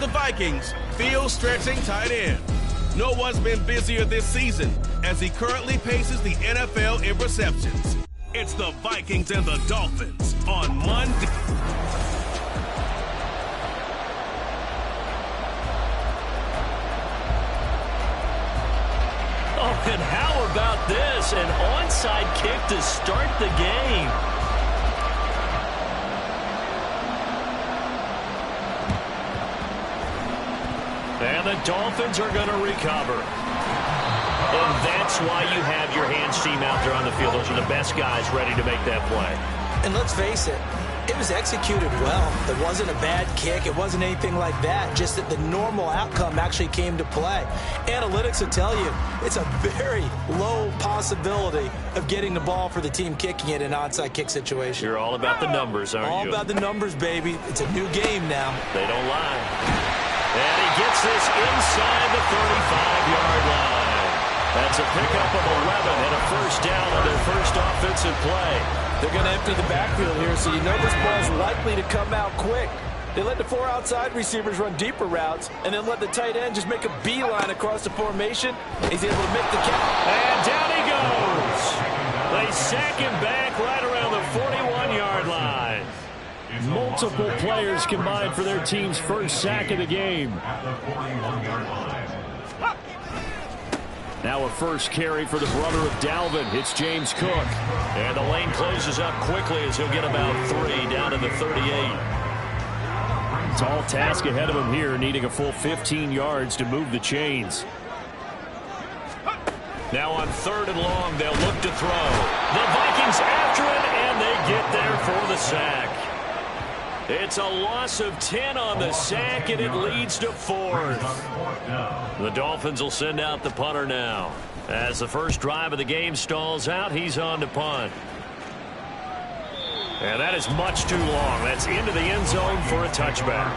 the Vikings, field stretching tight end. No one's been busier this season as he currently paces the NFL in receptions. It's the Vikings and the Dolphins on Monday. Oh, and how about this? An onside kick to start the game. And the Dolphins are going to recover. And that's why you have your hands team out there on the field. Those are the best guys ready to make that play. And let's face it, it was executed well. It wasn't a bad kick. It wasn't anything like that. Just that the normal outcome actually came to play. Analytics will tell you it's a very low possibility of getting the ball for the team kicking it in an onside kick situation. You're all about the numbers, aren't you? All about the numbers, baby. It's a new game now. They don't lie. And he gets this inside the 35-yard line. That's a pickup of 11 and a first down on their first offensive play. They're going to empty the backfield here, so you know this ball's likely to come out quick. They let the 4 outside receivers run deeper routes and then let the tight end just make a beeline across the formation. He's able to make the catch. And down he goes. They sack him back right around the 41-yard line. Multiple players combined for their team's first sack of the game. Now a first carry for the brother of Dalvin. It's James Cook. And the lane closes up quickly as he'll get about 3 down to the 38. Tall task ahead of him here, needing a full 15 yards to move the chains. Now on 3rd and long, they'll look to throw. The Vikings after it, and they get there for the sack. It's a loss of 10 on the sack, and it leads to 4th. The Dolphins will send out the punter now. As the first drive of the game stalls out, he's on to punt. And that is much too long. That's into the end zone for a touchback.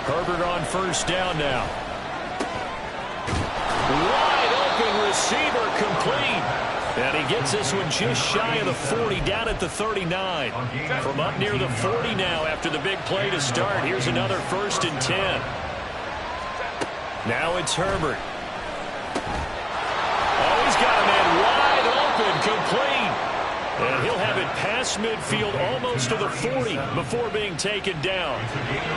Herbert on first down now. Wide open receiver complete. And he gets this one just shy of the 40, down at the 39. From up near the 40 now after the big play to start. Here's another 1st and 10. Now it's Herbert. Oh, he's got a man wide open, complete. And he'll have it past midfield almost to the 40 before being taken down.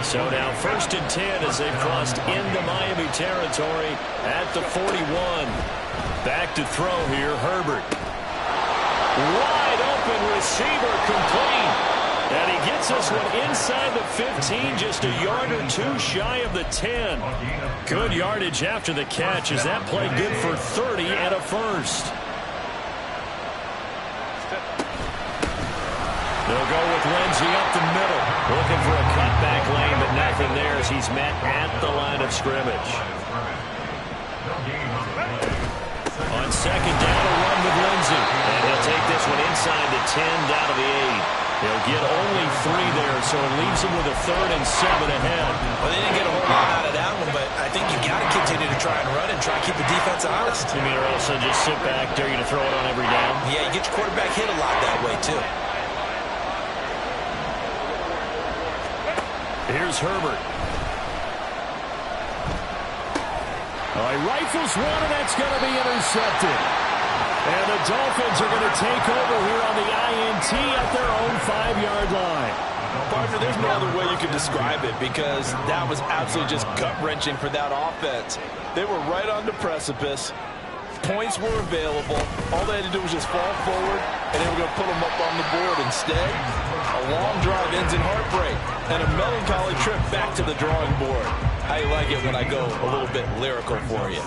So now 1st and 10 as they've crossed into Miami territory at the 41. Back to throw here, Herbert. Wide open receiver complete. And he gets this one inside the 15, just a yard or 2 shy of the 10. Good yardage after the catch as that play good for 30 and a first. They'll go with Lindsey up the middle. Looking for a cutback lane, but nothing there as he's met at the line of scrimmage. On 2nd down, a run with Lindsey. And he'll take this one inside the 10, down to the 8. He'll get only 3 there, so it leaves him with a 3rd and 7 ahead. Well, they didn't get a whole lot out of that one, but I think you got to continue to try and run and try to keep the defense honest. You mean, or else they'll just sit back, dare you to throw it on every down? Yeah, you get your quarterback hit a lot that way, too. Here's Herbert. He rifles one, and that's going to be intercepted. And the Dolphins are going to take over here on the INT at their own 5-yard line. Partner, there's no other way you could describe it because that was absolutely just gut-wrenching for that offense. They were right on the precipice. Points were available. All they had to do was just fall forward, and they were going to put them up on the board. Instead, a long drive ends in heartbreak and a melancholy trip back to the drawing board. How you like it when I go a little bit lyrical for you?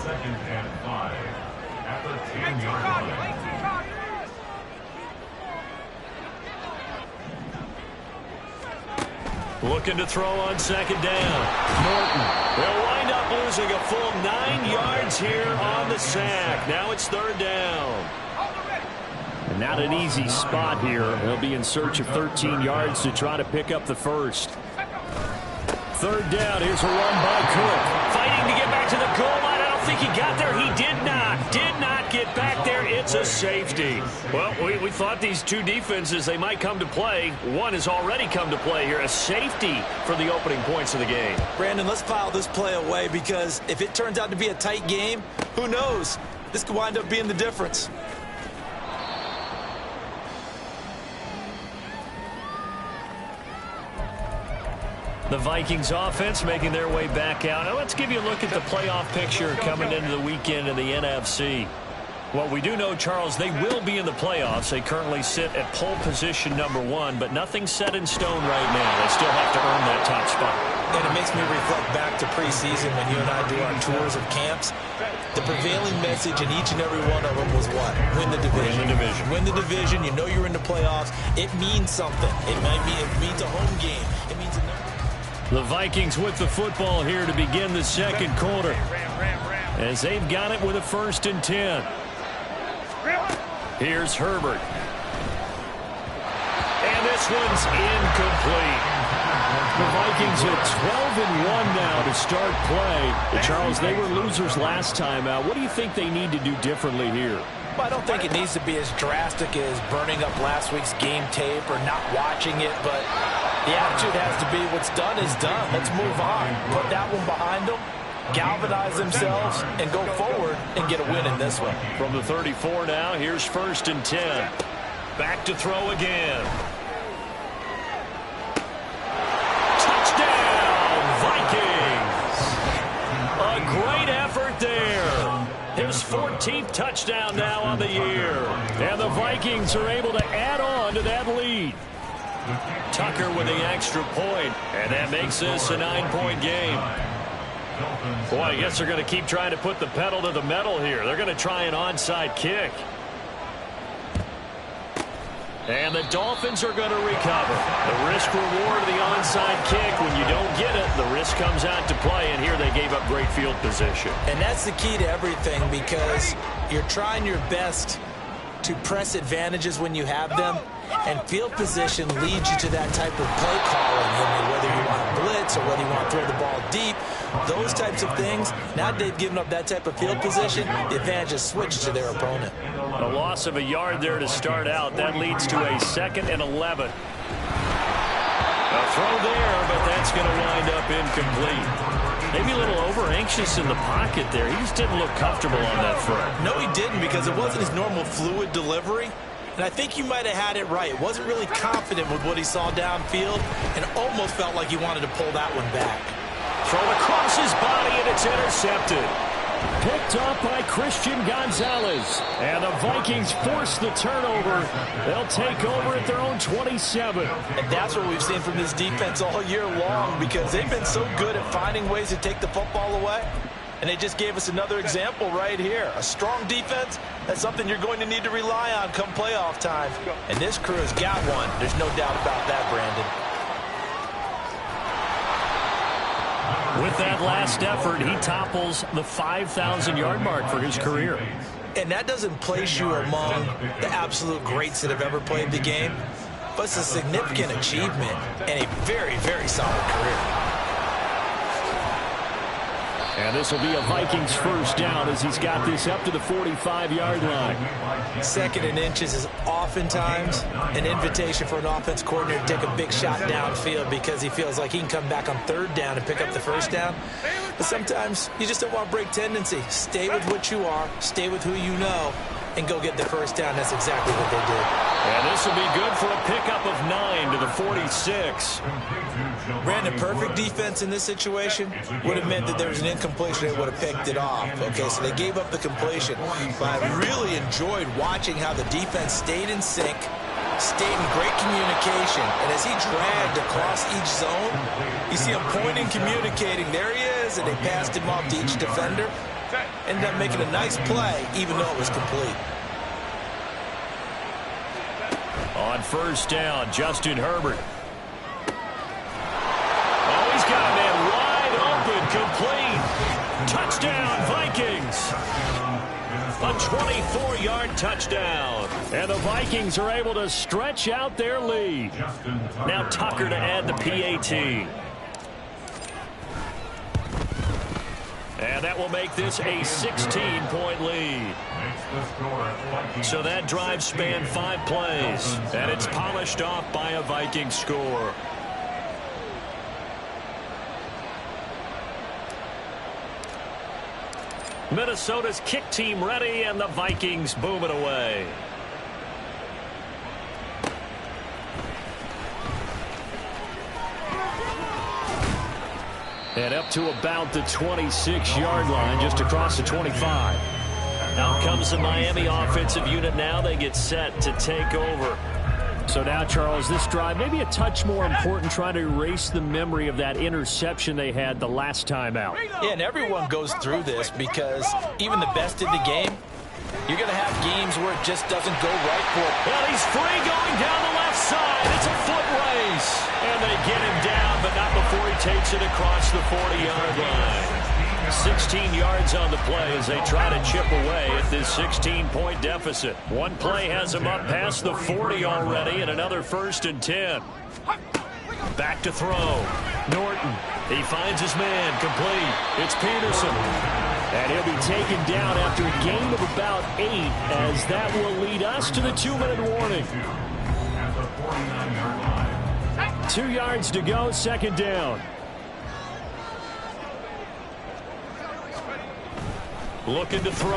Looking to throw on 2nd down. Norton. They'll wind up losing a full 9 yards here on the sack. Now it's 3rd down. And not an easy spot here. They'll be in search of 13 yards to try to pick up the first. third down. Here's a run by Cook. Fighting to get back to the goal line. I don't think he got there. He did not get back there. It's a safety. Well, we thought these two defenses, they might come to play. One has already come to play here. A safety for the opening points of the game. Brandon, let's file this play away because if it turns out to be a tight game, who knows? This could wind up being the difference. The Vikings offense making their way back out. Now let's give you a look at the playoff picture coming into the weekend in the NFC. Well, we do know, Charles, they will be in the playoffs. They currently sit at pole position #1, but nothing's set in stone right now. They still have to earn that top spot. And it makes me reflect back to preseason when you and I do our tours of camps. The prevailing message in each and every one of them was what? Win the division. Win the division. Win the division. You know you're in the playoffs. It means something. It means a home game. It means a number. The Vikings with the football here to begin the second quarter, as they've got it with a 1st and 10. Here's Herbert. And this one's incomplete. The Vikings at 12-1 now to start play. But Charles, they were losers last time out. What do you think they need to do differently here? Well, I don't think it needs to be as drastic as burning up last week's game tape or not watching it, but the attitude has to be what's done is done. Let's move on. Put that one behind them, galvanize themselves, and go forward and get a win in this one. From the 34 now, here's 1st and 10. Back to throw again. Touchdown, Vikings! A great effort there. His 14th touchdown now on the year. And the Vikings are able to add on to that lead. Tucker with the extra point, and that makes this a 9-point game. Boy, I guess they're going to keep trying to put the pedal to the metal here. They're going to try an onside kick. And the Dolphins are going to recover. The risk-reward of the onside kick, when you don't get it, the risk comes out to play, and here they gave up great field position. And that's the key to everything, because you're trying your best to press advantages when you have them, and field position leads you to that type of play calling. Whether you want to blitz or whether you want to throw the ball deep, those types of things, now they've given up that type of field position, the advantage is switched to their opponent. A loss of a yard there to start out. That leads to a 2nd and 11. A throw there, but that's going to wind up incomplete. Maybe a little over-anxious in the pocket there. He just didn't look comfortable on that front. No, he didn't, because it wasn't his normal fluid delivery. And I think you might have had it right. Wasn't really confident with what he saw downfield and almost felt like he wanted to pull that one back. Thrown across his body, and it's intercepted. Picked up by Christian Gonzalez. And the Vikings force the turnover. They'll take over at their own 27. And that's what we've seen from this defense all year long, because they've been so good at finding ways to take the football away. And they just gave us another example right here. A strong defense, that's something you're going to need to rely on come playoff time. And this crew has got one. There's no doubt about that, Brandon. With that last effort, he topples the 5,000-yard mark for his career. And that doesn't place you among the absolute greats that have ever played the game, but it's a significant achievement and a very, very solid career. And this will be a Vikings 1st down as he's got this up to the 45-yard line. 2nd and inches is oftentimes an invitation for an offense coordinator to take a big shot downfield because he feels like he can come back on 3rd down and pick up the 1st down. But sometimes you just don't want to break tendency. Stay with what you are, stay with who you know, and go get the 1st down. That's exactly what they did. And this will be good for a pickup of 9 to the 46. Brandon, perfect defense in this situation would have meant that there was an incompletion. They would have picked it off. Okay, so they gave up the completion. But I really enjoyed watching how the defense stayed in sync, stayed in great communication. And as he dragged across each zone, you see him pointing, communicating. There he is, and they passed him off to each defender. Ended up making a nice play, even though it was complete. On 1st down, Justin Herbert. Oh, he's got a man wide open, complete. Touchdown, Vikings. A 24-yard touchdown. And the Vikings are able to stretch out their lead. Now Tucker to add the PAT. And that will make this a 16-point lead. So that drive spanned 5 plays, and it's polished off by a Viking score. Minnesota's kick team ready, and the Vikings boom it away. And up to about the 26-yard line, just across the 25. Out comes the Miami offensive unit now. They get set to take over. So now, Charles, this drive maybe a touch more important, trying to erase the memory of that interception they had the last time out. Yeah, and everyone goes through this because even the best in the game, you're going to have games where it just doesn't go right for it. Well, he's free going down the left side. It's a foot race. And they get him down, but not before he takes it across the 40-yard line. 16 yards on the play as they try to chip away at this 16-point deficit. One play has him up past the 40 already, and another 1st and 10. Back to throw. Norton. He finds his man. Complete. It's Peterson. And he'll be taken down after a gain of about 8, as that will lead us to the 2-minute warning. 2 yards to go, 2nd down. Looking to throw.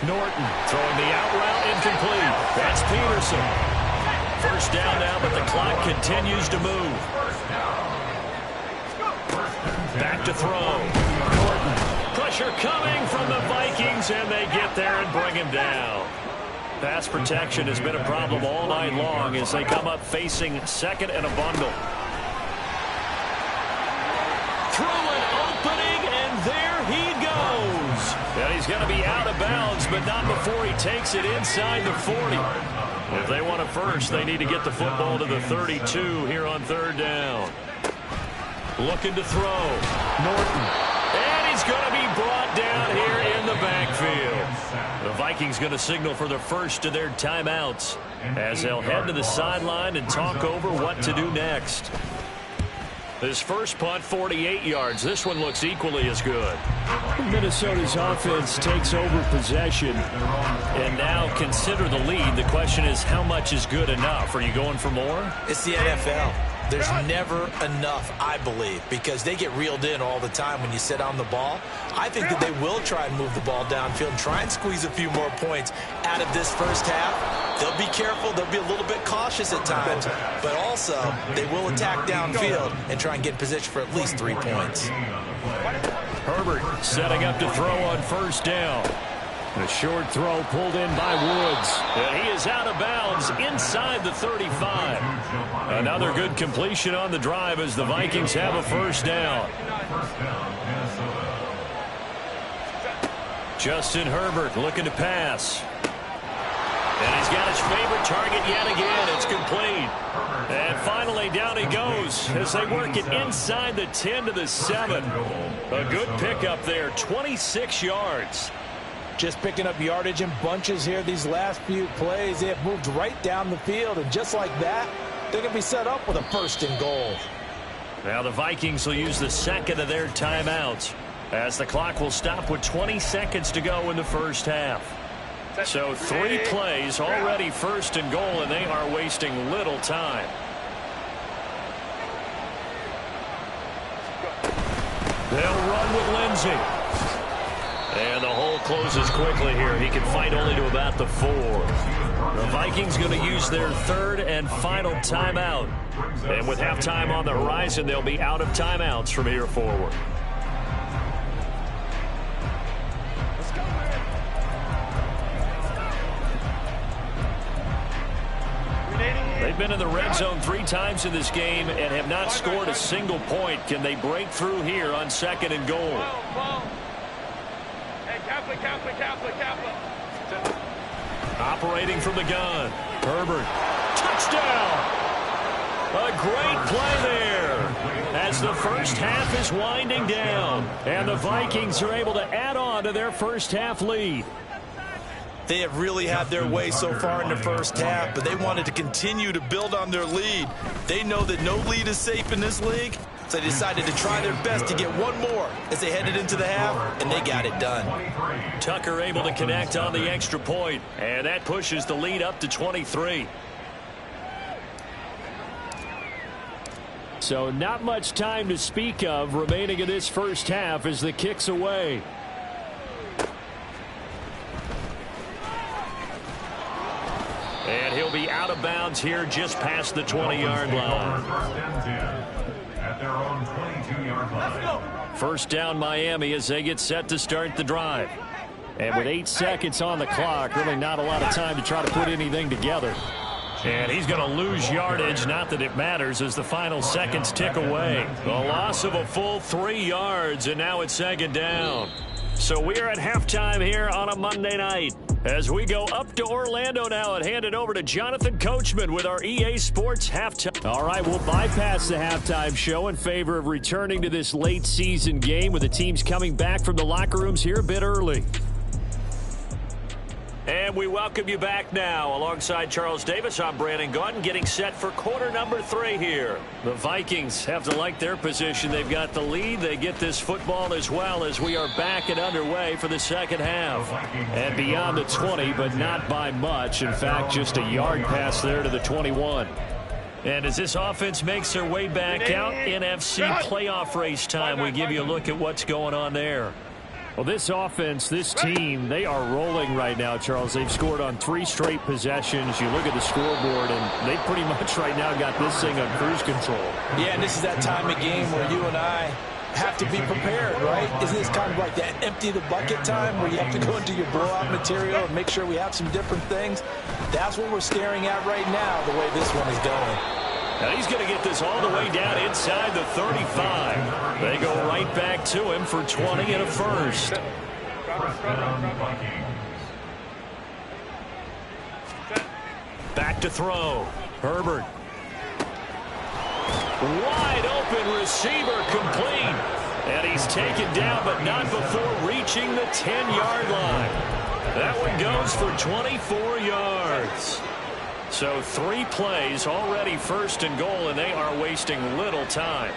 Norton throwing the out route, incomplete. That's Peterson. 1st down now, but the clock continues to move. Back to throw. Norton. Pressure coming from the Vikings, and they get there and bring him down. Pass protection has been a problem all night long as they come up facing 2nd and a bundle. Through an opening, and there he goes. And he's going to be out of bounds, but not before he takes it inside the 40. If they want a first, they need to get the football to the 32 here on 3rd down. Looking to throw. Norton. And he's going to be brought down here in the backfield. The Vikings going to signal for the first of their timeouts as they'll head to the sideline and talk over what to do next. This first punt, 48 yards. This one looks equally as good. Minnesota's offense takes over possession. And now consider the lead. The question is, how much is good enough? Are you going for more? It's the NFL. There's never enough, I believe, because they get reeled in all the time when you sit on the ball. I think that they will try and move the ball downfield and try and squeeze a few more points out of this first half. They'll be careful. They'll be a little bit cautious at times, but also they will attack downfield and try and get in position for at least 3 points. Herbert setting up to throw on 1st down. A short throw pulled in by Woods. And he is out of bounds inside the 35. Another good completion on the drive as the Vikings have a 1st down. Justin Herbert looking to pass. And he's got his favorite target yet again. It's complete. And finally down he goes as they work it inside the 10 to the 7. A good pickup there, 26 yards. Just picking up yardage in bunches here these last few plays. They have moved right down the field, and just like that, they're going to be set up with a 1st and goal. Now the Vikings will use the 2nd of their timeouts as the clock will stop with 20 seconds to go in the first half. So 3 plays already 1st and goal, and they are wasting little time. They'll run with Lindsey. And the hole closes quickly here. He can fight only to about the 4. The Vikings going to use their 3rd and final timeout. And with halftime on the horizon, they'll be out of timeouts from here forward. They've been in the red zone 3 times in this game and have not scored a single point. Can they break through here on 2nd and goal? Operating from the gun. Herbert. Touchdown! A great play there as the first half is winding down. And the Vikings are able to add on to their first half lead. They have really had their way so far in the first half, but they wanted to continue to build on their lead. They know that no lead is safe in this league, So they decided to try their best to get one more as they headed into the half, and they got it done. Tucker able to connect on the extra point, and that pushes the lead up to 23. So not much time to speak of remaining in this first half as the kick's away. And he'll be out of bounds here just past the 20-yard line. At their own 22-yard line. First down Miami as they get set to start the drive. And with 8 seconds on the clock, really not a lot of time to try to put anything together. And he's going to lose yardage, not that it matters, as the final seconds tick away. The loss of a full 3 yards, and now it's second down. So we're at halftime here on a Monday night. As we go up to Orlando now and hand it over to Jonathan Coachman with our EA Sports halftime. All right, we'll bypass the halftime show in favor of returning to this late season game with the teams coming back from the locker rooms here a bit early. And we welcome you back now. Alongside Charles Davis, I'm Brandon Gaudin, getting set for quarter number 3 here. The Vikings have to like their position. They've got the lead. They get this football as well as we are back and underway for the second half. And beyond the 20, but not by much. In fact, just a yard pass there to the 21. And as this offense makes their way back out, NFC playoff race time, we give you a look at what's going on there. Well, this offense, this team, they are rolling right now, Charles. They've scored on 3 straight possessions. You look at the scoreboard, and they pretty much right now got this thing on cruise control. Yeah, and this is that time of game where you and I have to be prepared, right? Isn't this kind of like that empty the bucket time where you have to go into your blowout material and make sure we have some different things? That's what we're staring at right now, the way this one is going. Now he's going to get this all the way down inside the 35. They go right back to him for 20 and a first. Back to throw. Herbert. Wide open receiver complete. And he's taken down, but not before reaching the 10-yard line. That one goes for 24 yards. So 3 plays already first and goal, and they are wasting little time.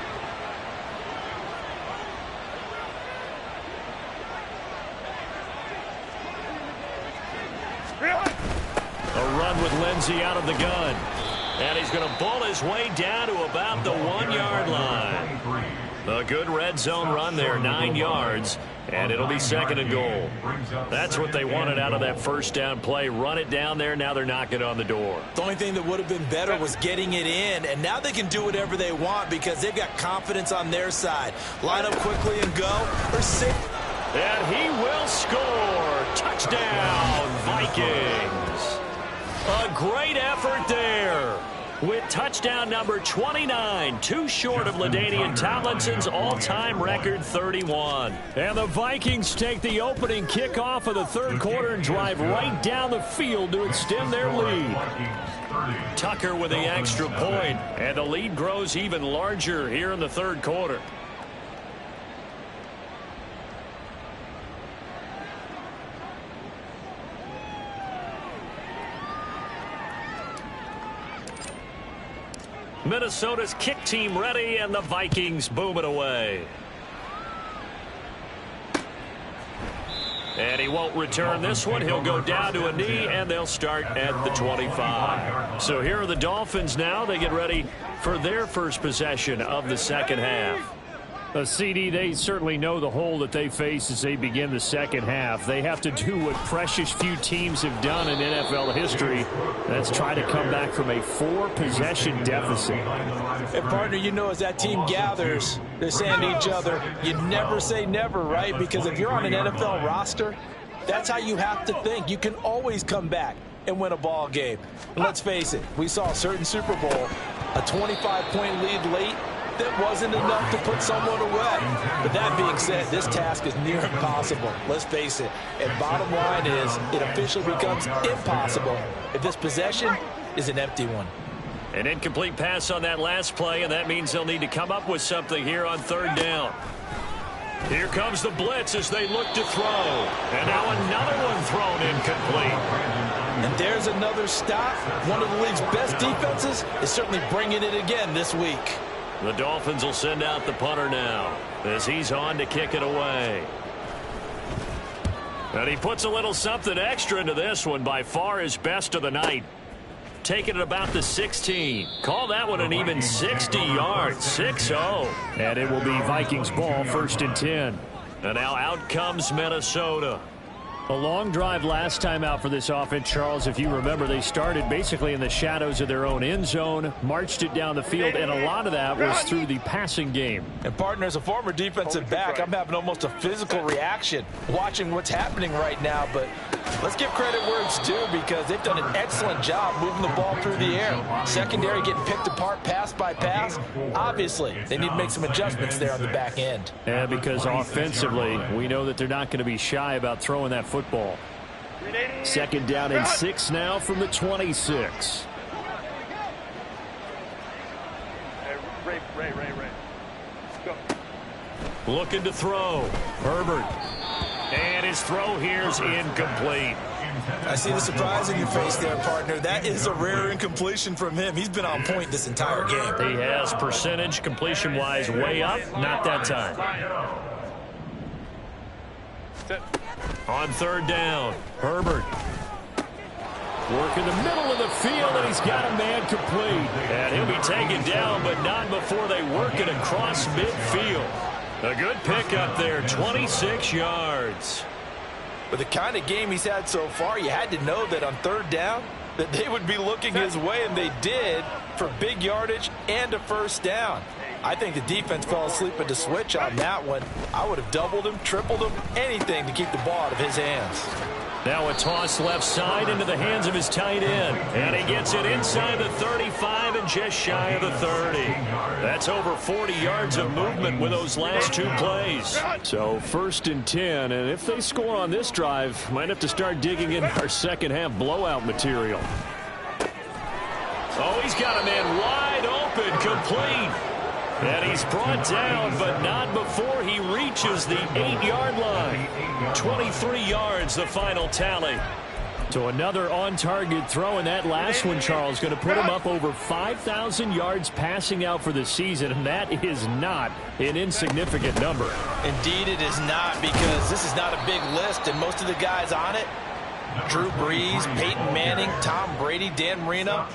A run with Lindsey out of the gun. And he's going to bull his way down to about the 1-yard line. A good red zone run there, 9 yards. And it'll be second and goal. That's what they wanted out of that first down play. Run it down there. Now they're knocking on the door. The only thing that would have been better was getting it in. And now they can do whatever they want because they've got confidence on their side. Line up quickly and go. And he will score. Touchdown, Vikings. A great effort there. With touchdown number 29, 2 short of LaDainian Tomlinson's all-time record 31. And the Vikings take the opening kickoff of the third quarter and drive right down the field to extend their lead. Tucker with the extra point, and the lead grows even larger here in the third quarter. Minnesota's kick team ready, and the Vikings boom it away. And he won't return this one. He'll go down to a knee, and they'll start at the 25. So here are the Dolphins now. They get ready for their first possession of the second half. CD, they certainly know the hole that they face as they begin the second half. They have to do what precious few teams have done in NFL history. That's try to come back from a 4-possession deficit. And, partner, you know, as that team gathers, they're saying to each other, you never say never, right? Because if you're on an NFL roster, that's how you have to think. You can always come back and win a ball game. And let's face it, we saw a certain Super Bowl, a 25-point lead late. That wasn't enough to put someone away. But that being said, this task is near impossible. Let's face it. And bottom line is, it officially becomes impossible if this possession is an empty one. An incomplete pass on that last play, and that means they'll need to come up with something here on third down. Here comes the blitz as they look to throw. And now another one thrown incomplete. And there's another stop. One of the league's best defenses is certainly bringing it again this week. The Dolphins will send out the punter now as he's on to kick it away. And he puts a little something extra into this one, by far his best of the night. Taking it about the 16. Call that one an even 60 yards. 6-0. And it will be Vikings ball, 1st and 10. And now out comes Minnesota. A long drive last time out for this offense, Charles. If you remember, they started basically in the shadows of their own end zone, marched it down the field, and a lot of that was through the passing game. And, partner, as a former defensive back, I'm having almost a physical reaction watching what's happening right now. But let's give credit where it's due, because they've done an excellent job moving the ball through the air. Secondary getting picked apart pass by pass. Obviously, they need to make some adjustments there on the back end. And because offensively, we know that they're not going to be shy about throwing that football. 2nd down and 6 now from the 26. Go. Looking to throw. Herbert. And his throw here is incomplete. I see the surprise in your face there, partner. That is a rare incompletion from him. He's been on point this entire game. He has percentage completion-wise way up. Not that time. On 3rd down, Herbert. Work in the middle of the field, and he's got a man complete. And he'll be taken down, but not before they work it across midfield. A good pickup there, 26 yards. With the kind of game he's had so far, you had to know that on 3rd down that they would be looking his way, and they did, for big yardage and a 1st down. I think the defense fell asleep at the switch on that one. I would have doubled him, tripled him, anything to keep the ball out of his hands. Now a toss left side into the hands of his tight end. And he gets it inside the 35 and just shy of the 30. That's over 40 yards of movement with those last 2 plays. So 1st and 10, and if they score on this drive, might have to start digging in our second-half blowout material. Oh, he's got a man wide open, complete. And he's brought down, but not before he reaches the 8-yard line. 23 yards, the final tally. So another on-target throw, and that last one, Charles, going to put him up over 5,000 yards passing out for the season, and that is not an insignificant number. Indeed it is not, because this is not a big list, and most of the guys on it, Drew Brees, Peyton Manning, Tom Brady, Dan Marino,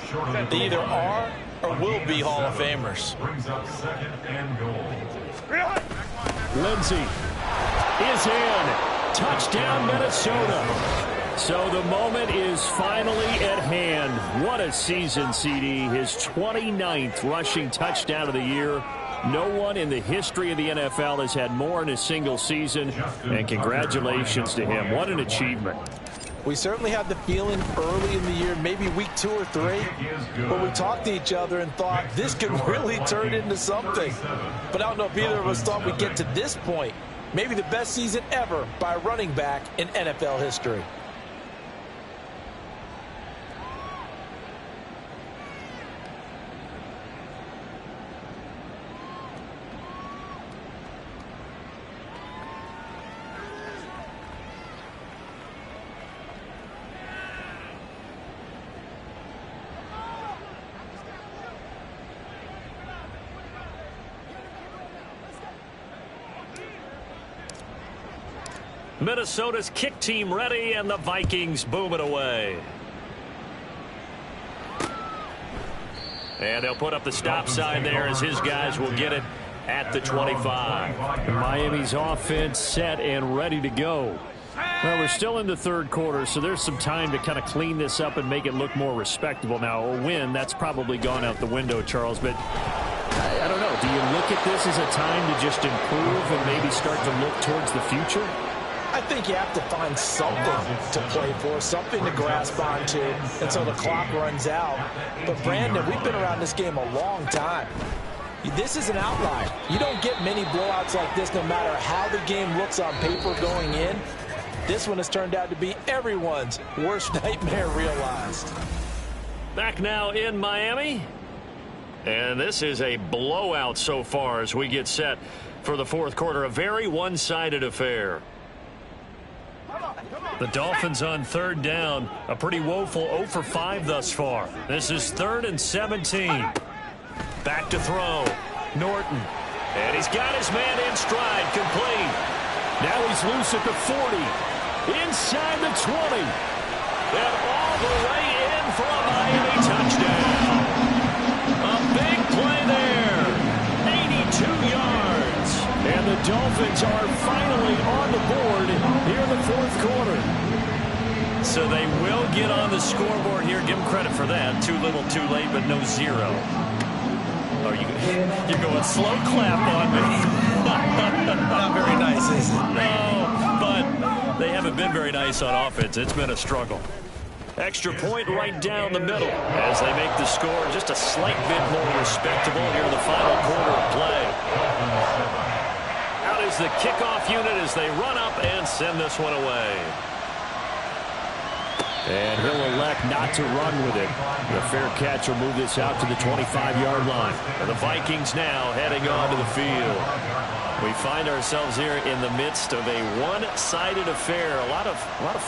they either are or will be Hall of Famers. Brings up 2nd and goal. Lindsey is in. Touchdown, Minnesota. So the moment is finally at hand. What a season, CD. His 29th rushing touchdown of the year. No one in the history of the NFL has had more in a single season, and congratulations to him. What an achievement. We certainly had the feeling early in the year, maybe week 2 or 3, when we talked to each other and thought this could really turn into something. But I don't know if either of us thought we'd get to this point. Maybe the best season ever by a running back in NFL history. Minnesota's kick team ready, and the Vikings boom it away. And they'll put up the stop sign there as his guys will get it at the 25. Miami's offense set and ready to go. Well, we're still in the 3rd quarter, so there's some time to kind of clean this up and make it look more respectable. Now, a win, that's probably gone out the window, Charles, but I don't know. Do you look at this as a time to just improve and maybe start to look towards the future? I think you have to find something to play for, something to grasp onto until the clock runs out. But, Brandon, we've been around this game a long time. This is an outlier. You don't get many blowouts like this no matter how the game looks on paper going in. This one has turned out to be everyone's worst nightmare realized. Back now in Miami. And this is a blowout so far as we get set for the 4th quarter. A very one-sided affair. The Dolphins on 3rd down. A pretty woeful 0 for 5 thus far. This is 3rd and 17. Back to throw. Norton. And he's got his man in stride, complete. Now he's loose at the 40. Inside the 20. And all the way in for a Miami touchdown. A big play there. 82 yards. And the Dolphins are finally on the board here in the fourth quarter. So they will get on the scoreboard here. Give them credit for that. Too little, too late, but no zero. Oh, you're going slow clap on me. Not very nice, is it? No, but they haven't been very nice on offense. It's been a struggle. Extra point right down the middle as they make the score just a slight bit more respectable here in the final quarter of play. Out is the kickoff unit as they run up and send this one away. And he'll elect not to run with it. The fair catch will move this out to the 25-yard line. And the Vikings now heading onto the field. We find ourselves here in the midst of a one-sided affair. A lot of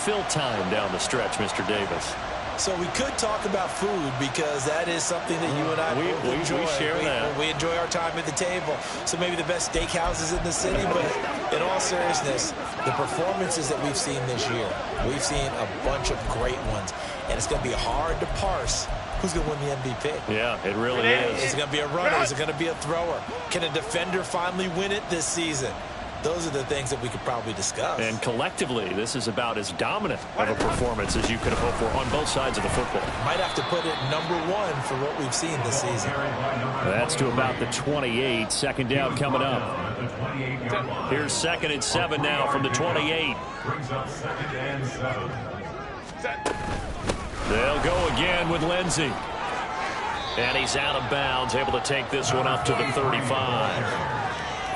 fill time down the stretch, Mr. Davis. So we could talk about food because that is something that you and I enjoy. We share that. We enjoy our time at the table. So maybe the best steakhouses in the city, but in all seriousness, the performances that we've seen this year, we've seen a bunch of great ones, and it's going to be hard to parse who's going to win the MVP. Yeah, it really is. Is it going to be a runner? Is it going to be a thrower? Can a defender finally win it this season? Those are the things that we could probably discuss. And collectively, this is about as dominant of a performance as you could have hoped for on both sides of the football. Might have to put it #1 for what we've seen this season. That's to about the 28. Second down coming up. Here's 2nd and 7 now from the 28. They'll go again with Lindsey. And he's out of bounds, able to take this one up to the 35.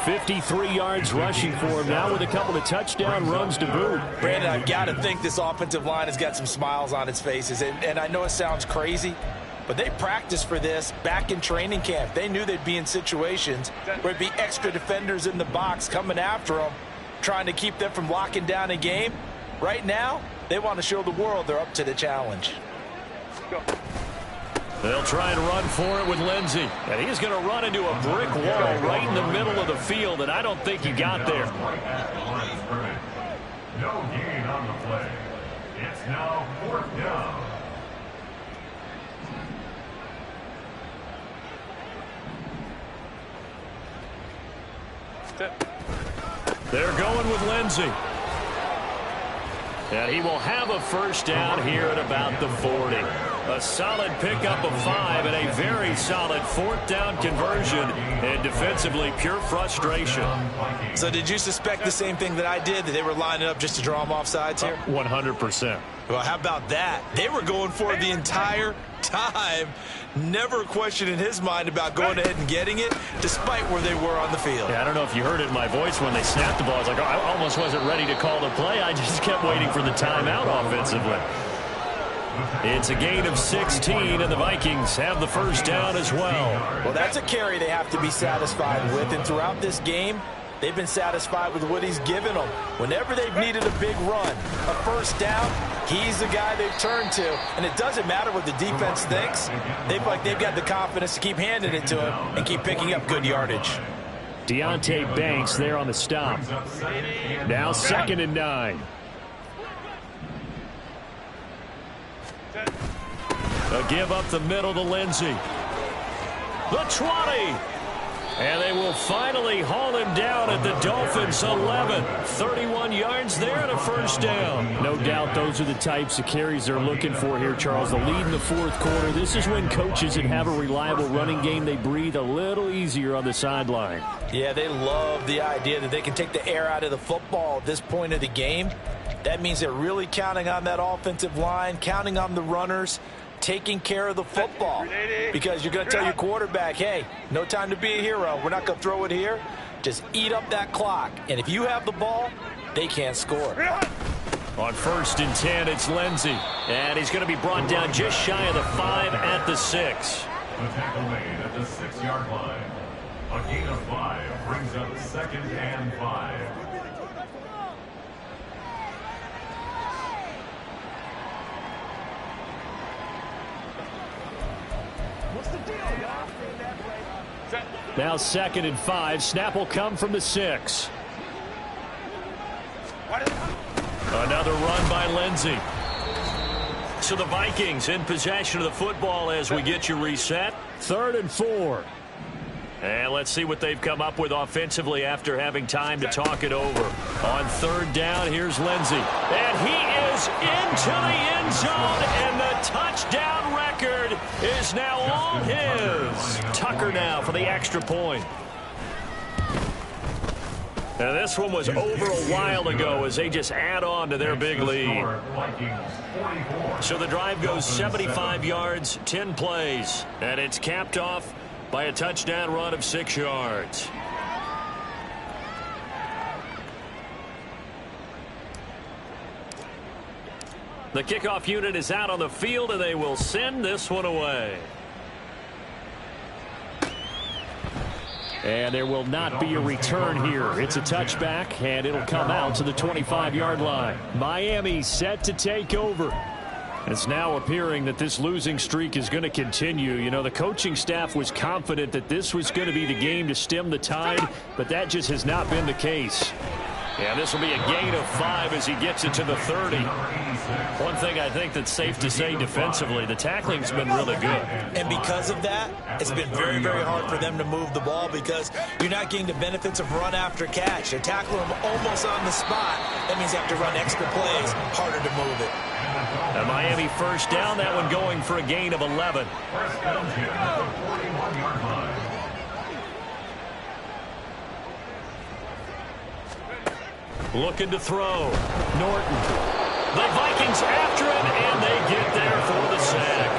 53 yards rushing for him now with a couple of touchdown runs to boot. Brandon, I've got to think this offensive line has got some smiles on its faces. And I know it sounds crazy, but they practiced for this back in training camp. They knew they'd be in situations where it'd be extra defenders in the box coming after them, trying to keep them from locking down a game. Right now, they want to show the world they're up to the challenge. They'll try and run for it with Lindsey. And he's going to run into a brick wall right in the middle of the field, and I don't think he got there. No gain on the play. It's now 4th down. They're going with Lindsey. And he will have a first down here at about the 40. A solid pickup of 5 and a very solid 4th down conversion. And defensively, pure frustration. So did you suspect the same thing that I did, that they were lining up just to draw them off sides here? 100%. Well, how about that? They were going for it the entire time. Never a question in his mind about going ahead and getting it, despite where they were on the field. Yeah, I don't know if you heard it in my voice when they snapped the ball. I was like, oh, I almost wasn't ready to call the play. I just kept waiting for the timeout offensively. It's a gain of 16, and the Vikings have the first down as well. Well, that's a carry they have to be satisfied with, and throughout this game, they've been satisfied with what he's given them. Whenever they've needed a big run, a first down, he's the guy they've turned to. And it doesn't matter what the defense thinks. They've got the confidence to keep handing it to him and keep picking up good yardage. Deontay Banks there on the stop. Now 2nd and 9. A give up the middle to Lindsey. The 20. And they will finally haul him down at the Dolphins' 11. 31 yards there and a first down. No doubt those are the types of carries they're looking for here, Charles. The lead in the fourth quarter. This is when coaches that have a reliable running game, they breathe a little easier on the sideline. Yeah, they love the idea that they can take the air out of the football at this point of the game. That means they're really counting on that offensive line, counting on the runners, taking care of the football, because you're going to tell your quarterback, hey, no time to be a hero. We're not going to throw it here. Just eat up that clock. And if you have the ball, they can't score. On 1st and 10, it's Lindsey. And he's going to be brought down just shy of the 5 at the 6. The tackle made at the 6-yard line. A gain of 5 brings up 2nd and 5. What's the deal, y'all? Set. Now 2nd and 5. Snap will come from the 6. Another run by Lindsey. So the Vikings in possession of the football as we get you reset. 3rd and 4. And let's see what they've come up with offensively after having time to talk it over. On 3rd down, here's Lindsey. And he is into the end zone, and the touchdown record is now all his. Tucker now for the extra point. And this one was over a while ago as they just add on to their big lead. So the drive goes 75 yards, 10 plays, and it's capped off by a touchdown run of 6 yards. The kickoff unit is out on the field, and they will send this one away. And there will not be a return here. It's a touchback, and it'll come out to the 25-yard line. Miami set to take over. It's now appearing that this losing streak is going to continue. You know, the coaching staff was confident that this was going to be the game to stem the tide, but that just has not been the case. Yeah, this will be a gain of 5 as he gets it to the 30. One thing I think that's safe to say defensively, the tackling's been really good. And because of that, it's been very, very hard for them to move the ball because you're not getting the benefits of run after catch. They're tackling them almost on the spot. That means you have to run extra plays, harder to move it. A Miami first down, that one going for a gain of 11. Looking to throw. Norton. The Vikings after him, and they get there for the sack.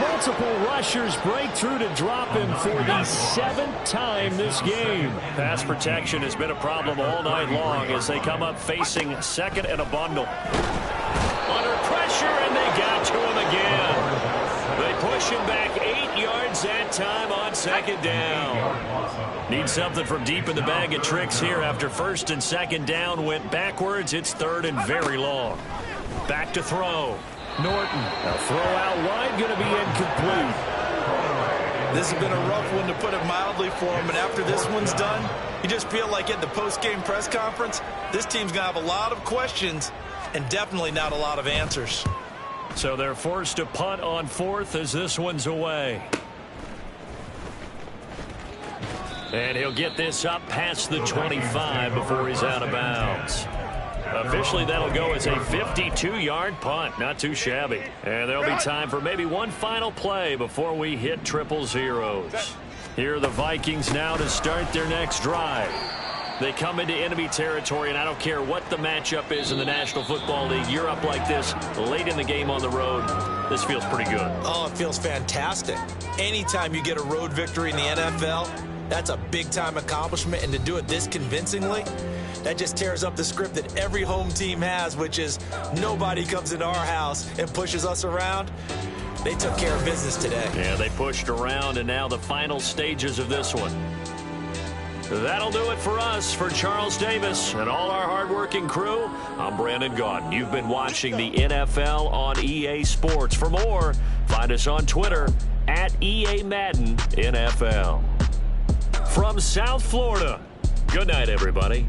Multiple rushers break through to drop him for the 7th time this game. Pass protection has been a problem all night long as they come up facing 2nd and a bundle. Under pressure, and they got to him again. They push him back 8 yards that time on 2nd down. Need something from deep in the bag of tricks here after 1st and 2nd down went backwards. It's 3rd and very long. Back to throw. Norton. A throw out wide, going to be incomplete. This has been a rough one, to put it mildly, for him. And after this one's done, you just feel like at the post-game press conference, this team's going to have a lot of questions and definitely not a lot of answers. So they're forced to punt on 4th as this one's away. And he'll get this up past the 25 before he's out of bounds. Officially, that'll go as a 52-yard punt. Not too shabby. And there'll be time for maybe one final play before we hit triple zeros. Here are the Vikings now to start their next drive. They come into enemy territory, and I don't care what the matchup is in the National Football League. You're up like this late in the game on the road. This feels pretty good. Oh, it feels fantastic. Anytime you get a road victory in the NFL, that's a big-time accomplishment, and to do it this convincingly, that just tears up the script that every home team has, which is nobody comes into our house and pushes us around. They took care of business today. Yeah, they pushed around, and now the final stages of this one. That'll do it for us. For Charles Davis and all our hardworking crew, I'm Brandon Gaudin. You've been watching the NFL on EA Sports. For more, find us on Twitter at EA Madden NFL. From South Florida, good night, everybody.